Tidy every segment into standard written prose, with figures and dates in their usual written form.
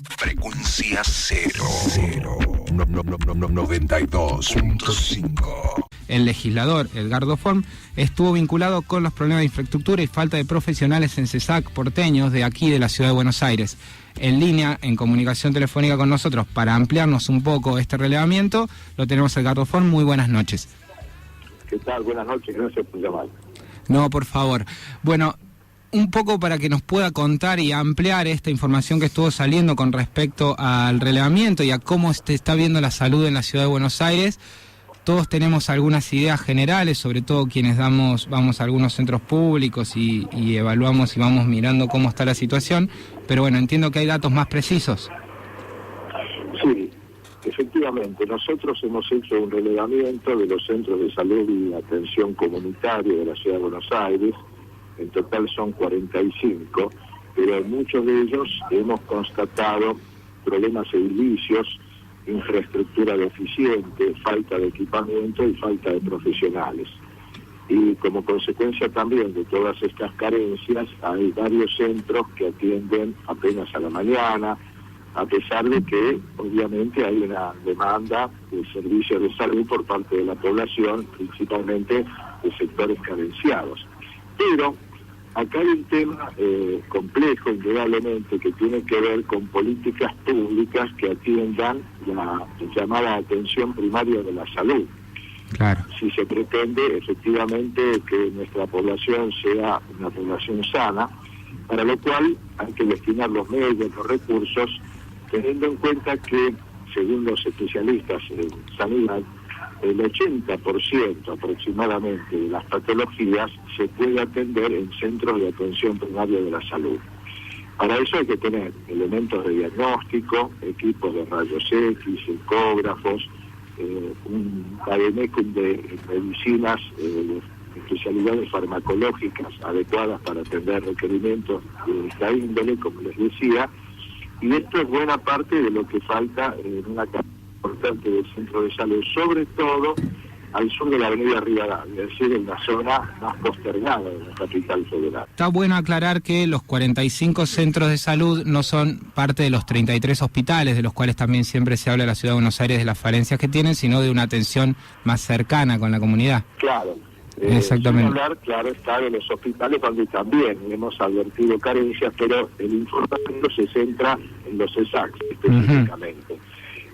Frecuencia 92.5. El legislador Edgardo Form estuvo vinculado con los problemas de infraestructura y falta de profesionales en CESAC porteños de aquí de la ciudad de Buenos Aires. En línea, en comunicación telefónica con nosotros, para ampliarnos un poco este relevamiento, lo tenemos a Edgardo Form. Muy buenas noches. ¿Qué tal? Buenas noches, gracias por llamar. No, por favor. Bueno, un poco para que nos pueda contar y ampliar esta información que estuvo saliendo con respecto al relevamiento y a cómo se está viendo la salud en la ciudad de Buenos Aires. Todos tenemos algunas ideas generales, sobre todo quienes vamos a algunos centros públicos y evaluamos y vamos mirando cómo está la situación, pero bueno, entiendo que hay datos más precisos. Sí, efectivamente, nosotros hemos hecho un relevamiento de los centros de salud y atención comunitaria de la ciudad de Buenos Aires. En total son 45, pero en muchos de ellos hemos constatado problemas edilicios, infraestructura deficiente, falta de equipamiento y falta de profesionales. Y como consecuencia también de todas estas carencias, hay varios centros que atienden apenas a la mañana, a pesar de que obviamente hay una demanda de servicios de salud por parte de la población, principalmente de sectores carenciados. Pero acá hay un tema complejo, indudablemente, que tiene que ver con políticas públicas que atiendan la llamada atención primaria de la salud. Claro. Si se pretende efectivamente que nuestra población sea una población sana, para lo cual hay que destinar los medios, los recursos, teniendo en cuenta que, según los especialistas en sanidad, el 80% aproximadamente de las patologías se puede atender en centros de atención primaria de la salud. Para eso hay que tener elementos de diagnóstico, equipos de rayos X, ecógrafos, un vademecum de medicinas, de especialidades farmacológicas adecuadas para atender requerimientos de esta índole, como les decía, y esto es buena parte de lo que falta en una importante del centro de salud, sobre todo al sur de la avenida Rivadavia, es decir, en la zona más postergada de la capital federal. Está bueno aclarar que los 45 centros de salud no son parte de los 33 hospitales, de los cuales también siempre se habla en la ciudad de Buenos Aires de las falencias que tienen, sino de una atención más cercana con la comunidad. Claro. Exactamente. Hablar, claro, está de los hospitales donde también hemos advertido carencias, pero el informativo se centra en los CESAC específicamente.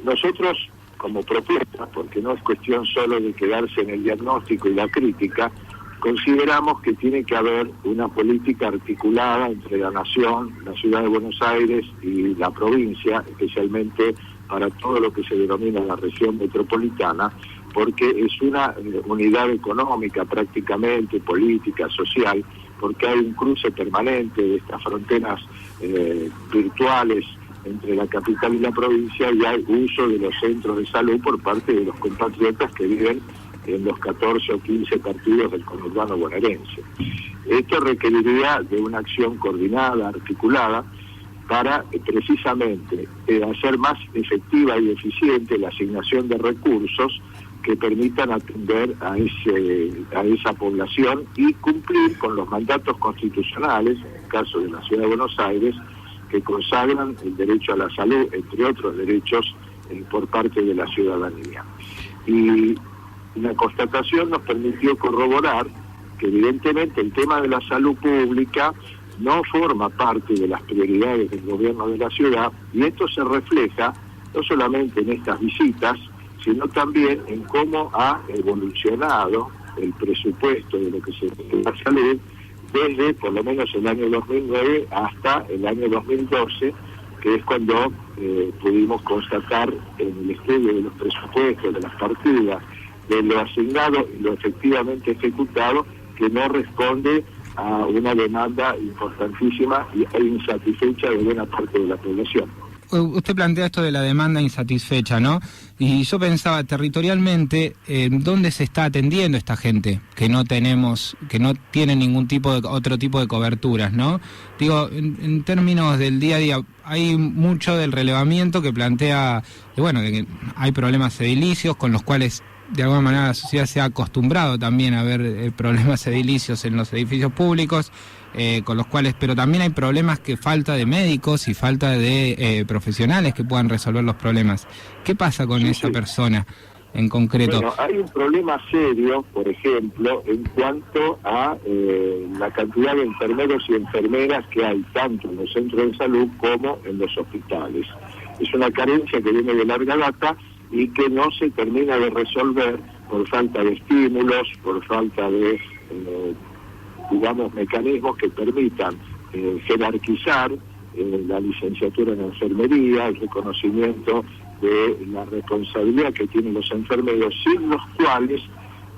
Nosotros, como propuesta, porque no es cuestión solo de quedarse en el diagnóstico y la crítica, consideramos que tiene que haber una política articulada entre la nación, la ciudad de Buenos Aires y la provincia, especialmente para todo lo que se denomina la región metropolitana, porque es una unidad económica prácticamente, política, social, porque hay un cruce permanente de estas fronteras virtuales entre la capital y la provincia, y hay uso de los centros de salud por parte de los compatriotas que viven en los 14 o 15 partidos del conurbano bonaerense. Esto requeriría de una acción coordinada, articulada, para precisamente hacer más efectiva y eficiente la asignación de recursos que permitan atender a esa población y cumplir con los mandatos constitucionales, en el caso de la Ciudad de Buenos Aires, que consagran el derecho a la salud, entre otros derechos, por parte de la ciudadanía. Y la constatación nos permitió corroborar que evidentemente el tema de la salud pública no forma parte de las prioridades del gobierno de la ciudad, y esto se refleja no solamente en estas visitas, sino también en cómo ha evolucionado el presupuesto de lo que se refiere a la salud desde por lo menos el año 2009 hasta el año 2012, que es cuando pudimos constatar en el estudio de los presupuestos, de las partidas, de lo asignado y lo efectivamente ejecutado, que no responde a una demanda importantísima e insatisfecha de buena parte de la población. Usted plantea esto de la demanda insatisfecha, ¿no? Y yo pensaba territorialmente, ¿dónde se está atendiendo esta gente que no tiene ningún otro tipo de coberturas, ¿no? Digo, en términos del día a día, hay mucho del relevamiento que plantea, que hay problemas edilicios con los cuales de alguna manera la sociedad se ha acostumbrado también a ver problemas edilicios en los edificios públicos, con los cuales, pero también hay problemas que falta de médicos y falta de profesionales que puedan resolver los problemas. ¿Qué pasa con esa persona en concreto? Bueno, hay un problema serio, por ejemplo, en cuanto a la cantidad de enfermeros y enfermeras que hay tanto en los centros de salud como en los hospitales. Es una carencia que viene de larga data y que no se termina de resolver por falta de estímulos, por falta de, digamos, mecanismos que permitan jerarquizar la licenciatura en enfermería, el reconocimiento de la responsabilidad que tienen los enfermeros, sin los cuales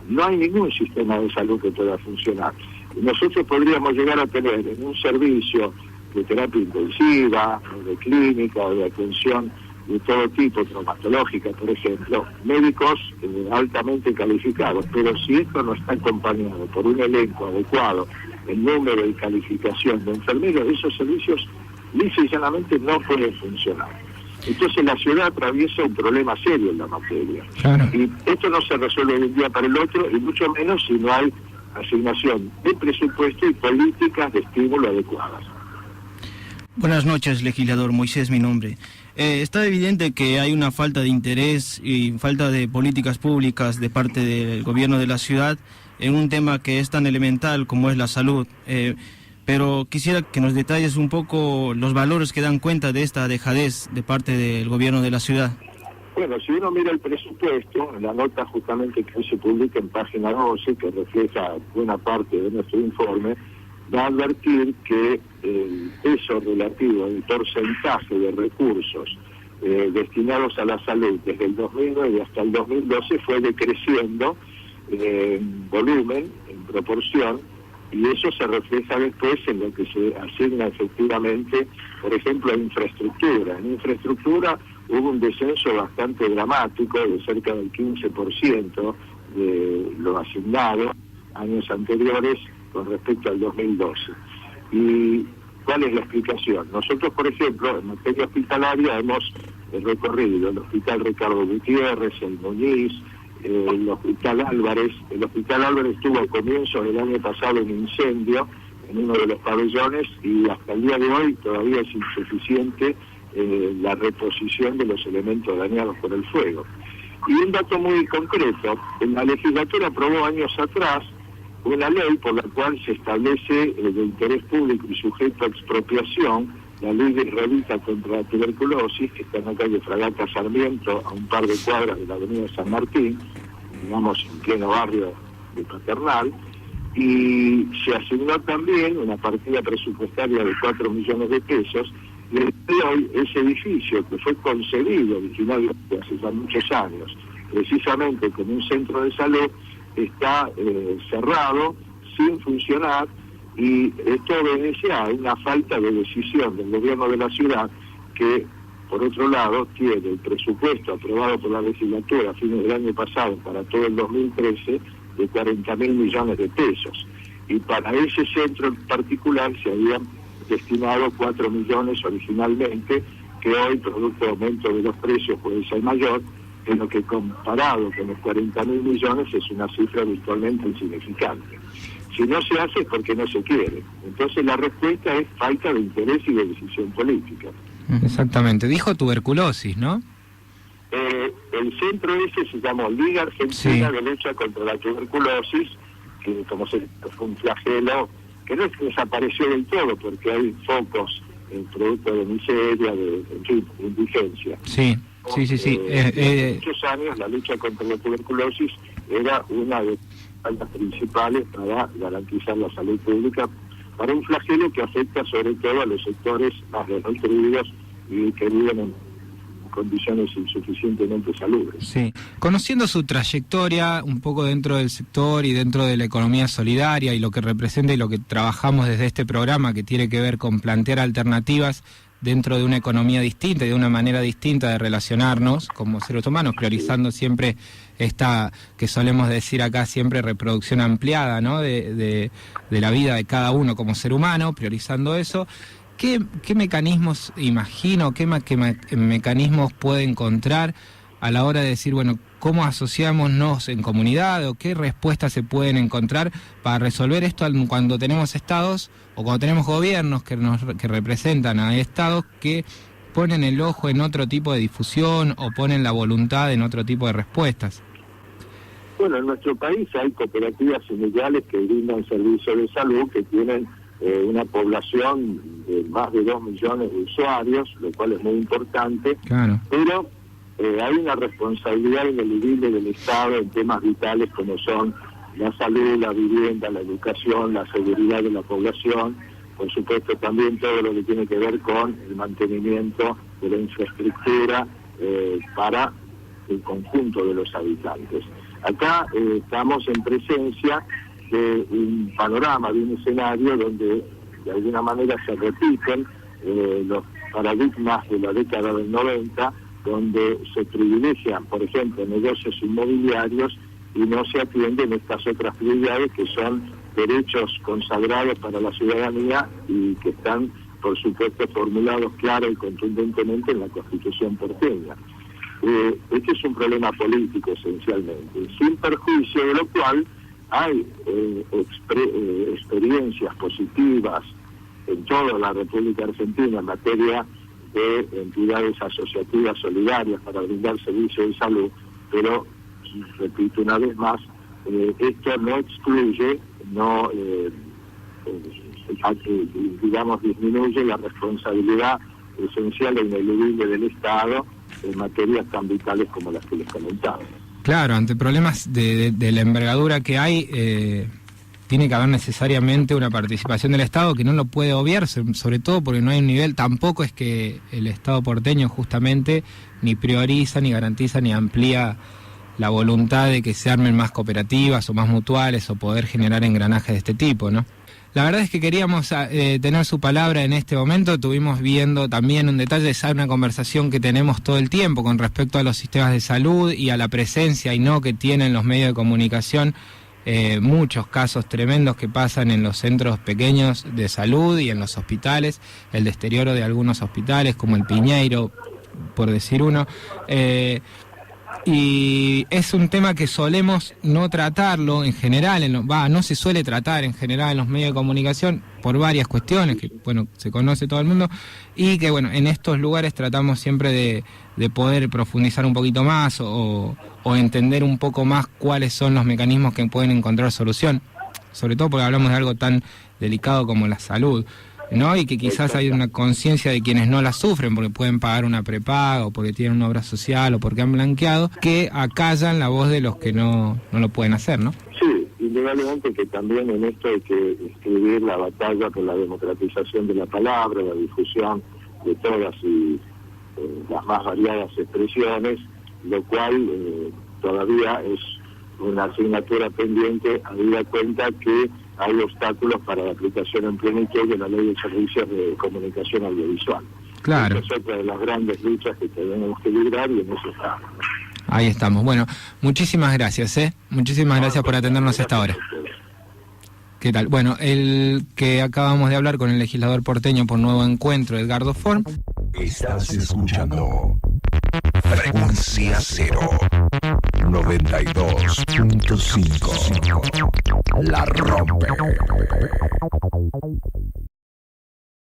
no hay ningún sistema de salud que pueda funcionar. Nosotros podríamos llegar a tener en un servicio de terapia intensiva, o de clínica, o de atención de todo tipo, traumatológica, por ejemplo, médicos altamente calificados, pero si esto no está acompañado por un elenco adecuado, el número y calificación de enfermeros, esos servicios lisa y llanamente no pueden funcionar. Entonces la ciudad atraviesa un problema serio en la materia. Claro. Y esto no se resuelve de un día para el otro, y mucho menos si no hay asignación de presupuesto y políticas de estímulo adecuadas. Buenas noches, legislador. Moisés, mi nombre. Está evidente que hay una falta de interés y falta de políticas públicas de parte del gobierno de la ciudad en un tema que es tan elemental como es la salud. Pero quisiera que nos detalles un poco los valores que dan cuenta de esta dejadez de parte del gobierno de la ciudad. Bueno, si uno mira el presupuesto, en la nota justamente que se publica en página 12, que refleja buena parte de nuestro informe, va a advertir que el peso relativo, el porcentaje de recursos destinados a la salud desde el 2009 hasta el 2012 fue decreciendo en volumen, en proporción, y eso se refleja después en lo que se asigna efectivamente, por ejemplo, a infraestructura. En infraestructura hubo un descenso bastante dramático de cerca del 15% de lo asignado años anteriores con respecto al 2012. ¿Y cuál es la explicación? Nosotros, por ejemplo, en materia hospitalaria hemos recorrido el Hospital Ricardo Gutiérrez, el Muñiz, el Hospital Álvarez. El Hospital Álvarez tuvo al comienzo del año pasado un incendio en uno de los pabellones y hasta el día de hoy todavía es insuficiente la reposición de los elementos dañados por el fuego. Y un dato muy concreto, la legislatura aprobó años atrás una ley por la cual se establece de interés público y sujeto a expropiación la ley de Revita contra la tuberculosis, que está en la calle Fragata Sarmiento, a un par de cuadras de la avenida San Martín, digamos en pleno barrio de Paternal, y se asignó también una partida presupuestaria de 4 millones de pesos, y hoy ese edificio que fue concebido originalmente hace ya muchos años, precisamente como un centro de salud, está cerrado, sin funcionar, y esto obedece a una falta de decisión del gobierno de la ciudad que, por otro lado, tiene el presupuesto aprobado por la legislatura a fines del año pasado para todo el 2013 de 40.000 millones de pesos. Y para ese centro en particular se habían destinado 4 millones originalmente, que hoy, producto de aumento de los precios, puede ser mayor, en lo que comparado con los 40.000 millones es una cifra virtualmente insignificante. Si no se hace es porque no se quiere. Entonces la respuesta es falta de interés y de decisión política. Exactamente. Dijo tuberculosis, ¿no? El centro ese se llamó Liga Argentina de Lucha contra la Tuberculosis, que como se fue un flagelo que no es que desapareció del todo, porque hay focos producto de miseria, de indigencia. Sí. Hace muchos años la lucha contra la tuberculosis era una de las principales para garantizar la salud pública, para un flagelo que afecta sobre todo a los sectores más desnutridos y que viven en condiciones insuficientemente salubres. Sí. Conociendo su trayectoria un poco dentro del sector y dentro de la economía solidaria y lo que representa y lo que trabajamos desde este programa, que tiene que ver con plantear alternativas dentro de una economía distinta y de una manera distinta de relacionarnos como seres humanos, priorizando siempre esta, que solemos decir acá siempre, reproducción ampliada, ¿no? de la vida de cada uno como ser humano, priorizando eso. ¿Qué mecanismos imagino, qué mecanismos puede encontrar a la hora de decir, bueno, cómo asociámonos en comunidad o qué respuestas se pueden encontrar para resolver esto cuando tenemos estados o cuando tenemos gobiernos que representan a estados que ponen el ojo en otro tipo de difusión o ponen la voluntad en otro tipo de respuestas. Bueno, en nuestro país hay cooperativas sindicales que brindan servicios de salud que tienen una población de más de 2 millones de usuarios, lo cual es muy importante, claro. Pero hay una responsabilidad ineludible del Estado en temas vitales como son la salud, la vivienda, la educación, la seguridad de la población, por supuesto también todo lo que tiene que ver con el mantenimiento de la infraestructura para el conjunto de los habitantes. Acá estamos en presencia de un panorama, de un escenario donde de alguna manera se repiten los paradigmas de la década del 90, donde se privilegian, por ejemplo, negocios inmobiliarios y no se atienden estas otras prioridades que son derechos consagrados para la ciudadanía y que están, por supuesto, formulados clara y contundentemente en la Constitución porteña. Este es un problema político esencialmente, sin perjuicio de lo cual hay experiencias positivas en toda la República Argentina en materia de entidades asociativas solidarias para brindar servicios de salud, pero, repito una vez más, esto no excluye, digamos, disminuye la responsabilidad esencial e ineludible del Estado en materias tan vitales como las que les comentaba. Claro, ante problemas de la envergadura que hay, tiene que haber necesariamente una participación del Estado que no lo puede obviar, sobre todo porque no hay un nivel, tampoco es que el Estado porteño justamente ni prioriza, ni garantiza, ni amplía la voluntad de que se armen más cooperativas o más mutuales o poder generar engranajes de este tipo, ¿no? La verdad es que queríamos tener su palabra en este momento. Estuvimos viendo también un detalle, es una conversación que tenemos todo el tiempo con respecto a los sistemas de salud y a la presencia y no que tienen los medios de comunicación. Muchos casos tremendos que pasan en los centros pequeños de salud y en los hospitales, el deterioro de algunos hospitales como el Piñeiro, por decir uno. Y es un tema que solemos no tratarlo en general, no se suele tratar en general en los medios de comunicación por varias cuestiones que, bueno, se conoce todo el mundo y que, bueno, en estos lugares tratamos siempre de poder profundizar un poquito más o entender un poco más cuáles son los mecanismos que pueden encontrar solución, sobre todo porque hablamos de algo tan delicado como la salud, ¿no? Y que quizás hay una conciencia de quienes no la sufren porque pueden pagar una prepaga o porque tienen una obra social o porque han blanqueado, que acallan la voz de los que no lo pueden hacer, ¿no? Sí, indudablemente que también en esto hay que escribir la batalla por la democratización de la palabra, la difusión de todas y las más variadas expresiones, lo cual todavía es una asignatura pendiente, habida cuenta que hay obstáculos para la aplicación en plenitud de la Ley de Servicios de Comunicación Audiovisual. Claro. Esta es otra de las grandes luchas que tenemos que librar y en eso estamos. Ahí estamos. Bueno, muchísimas gracias, Muchísimas gracias por atendernos a esta hora. ¿Qué tal? Bueno, el que acabamos de hablar con el legislador porteño por Nuevo Encuentro, Edgardo Form. Estás escuchando Frecuencia Cero 92.5. La rompe.